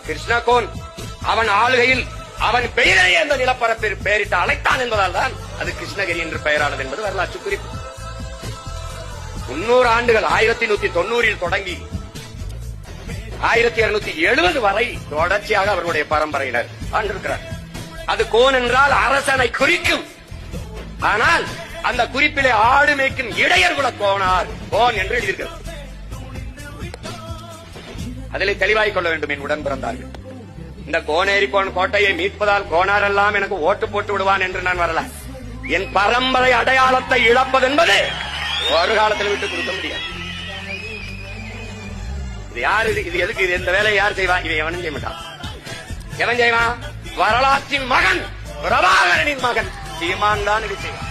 கிருஷ்ணகோன் அவன் ஆளுகையில் அவன் பெயரை அந்த நிலப்பரப்பில் பெயரிட்டு அழைத்தான் என்பதால் தான் அது கிருஷ்ணகிரி என்று பெயரானது என்பது வரலாற்று குறிப்பு. 300 ஆண்டுகள் 1190 தொடங்கி 1270 வரை தொடர்ச்சியாக அவர்களுடைய பரம்பரையினர் ஆண்டிருக்கிறார். அது கோன் என்றால் அரசனை குறிக்கும். ஆனால் அந்த குறிப்பிலே ஆடு மேய்க்கும் இடையர் கூட கோன் என்று எழுதியிருக்கிறது. அதிலே தெளிவாய் கொள்ள வேண்டும் என் உடன் பிறந்தார்கள். இந்த கோனேரி கோட்டையை மீட்பதால் கோனார் எல்லாம் எனக்கு ஓட்டு போட்டு விடுவான் என்று நான் வரல. என் பரம்பரை அடையாளத்தை இழப்பது என்பது ஒரு காலத்தில் விட்டுக் கொடுக்க முடியாது. இது யாரு? இது எதுக்கு? இது இந்த வேலையை யார் செய்வான்? இதை எவனும் செய்ய மாட்டான். எவன் செய்வான்? வரலாற்றின் மகன் பிரபாகரனின் மகன் சீமான் தான் இது செய்வான்.